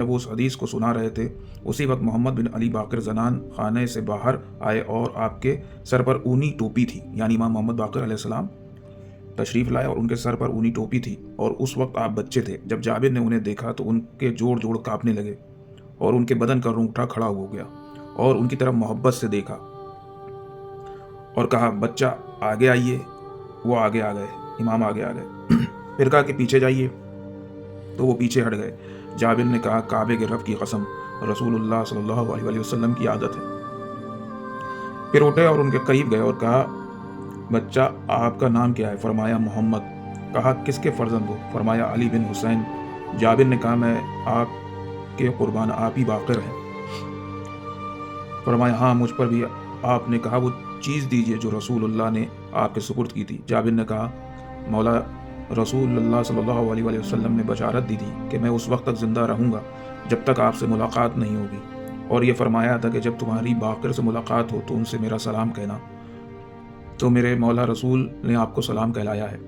جب وہ اس حدیث کو سنا رہے تھے اسی وقت محمد بن علی باقر زنان خانے سے باہر آئے اور آپ کے سر پر اونی ٹوپی تھی، یعنی امام محمد باقر علیہ السلام تشریف لائے اور ان کے سر پر اونی ٹوپی تھی، اور اس وقت آپ بچے تھے۔ جب جابر نے انہیں دیکھا تو ان کے جوڑ کانپنے لگے اور ان کے بدن کا رونگٹا کھڑا ہو گیا، اور ان کی طرف محبت سے دیکھا اور کہا، بچہ آگے آئیے۔ وہ آگے آ گئے، امام آگے آ گئے۔ پھر کہا کہ پیچھے جائیے، تو وہ پیچھے ہٹ گئے۔ جابر نے کہا، کعبے کے رب کی قسم، رسول اللہ صلی اللہ علیہ وسلم کی عادت ہے۔ پھر اٹھے اور ان کے قریب گئے اور کہا، بچہ آپ کا نام کیا ہے؟ فرمایا، محمد۔ کہا، کس کے فرزند ہو؟ فرمایا، علی بن حسین۔ جابر نے کہا، میں آپ کے قربان، آپ ہی باقر ہیں۔ فرمایا، ہاں، مجھ پر بھی۔ آپ نے کہا، وہ چیز دیجئے جو رسول اللہ نے آپ کے سپرد کی تھی۔ جابر نے کہا، مولا، رسول اللہ صلی اللہ علیہ وسلم نے بشارت دی تھی کہ میں اس وقت تک زندہ رہوں گا جب تک آپ سے ملاقات نہیں ہوگی، اور یہ فرمایا تھا کہ جب تمہاری باقر سے ملاقات ہو تو ان سے میرا سلام کہنا۔ تو میرے مولا رسول نے آپ کو سلام کہلایا ہے۔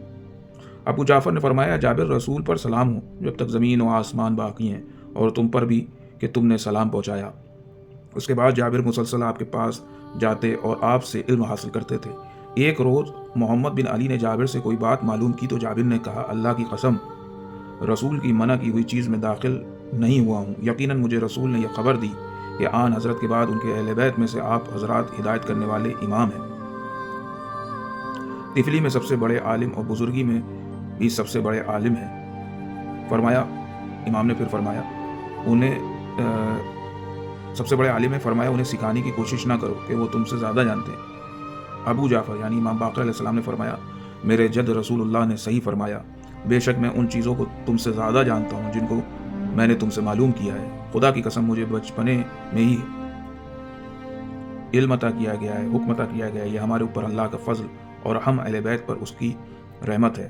ابو جعفر نے فرمایا، جابر، رسول پر سلام ہو جب تک زمین و آسمان باقی ہیں، اور تم پر بھی کہ تم نے سلام پہنچایا۔ اس کے بعد جابر مسلسل آپ کے پاس جاتے اور آپ سے علم حاصل کرتے تھے۔ ایک روز محمد بن علی نے جابر سے کوئی بات معلوم کی تو جابر نے کہا، اللہ کی قسم، رسول کی منع کی ہوئی چیز میں داخل نہیں ہوا ہوں۔ یقیناً مجھے رسول نے یہ خبر دی کہ آن حضرت کے بعد ان کے اہل بیت میں سے آپ حضرات ہدایت کرنے والے امام ہیں۔ طفلی میں سب سے بڑے عالم اور بزرگی میں بھی سب سے بڑے عالم ہیں۔ فرمایا، امام نے پھر فرمایا، سب سے بڑے عالم ہیں۔ فرمایا، انہیں سکھانے کی کوشش نہ کرو کہ وہ تم سے زیادہ جانتے ہیں۔ ابو جعفر یعنی امام باقر علیہ السلام نے فرمایا، میرے جد رسول اللہ نے صحیح فرمایا، بے شک میں ان چیزوں کو تم سے زیادہ جانتا ہوں جن کو میں نے تم سے معلوم کیا ہے۔ خدا کی قسم، مجھے بچپنے میں ہی علم عطا کیا گیا ہے، حکم عطا کیا گیا ہے۔ یہ ہمارے اوپر اللہ کا فضل اور ہم اہل بیت پر اس کی رحمت ہے۔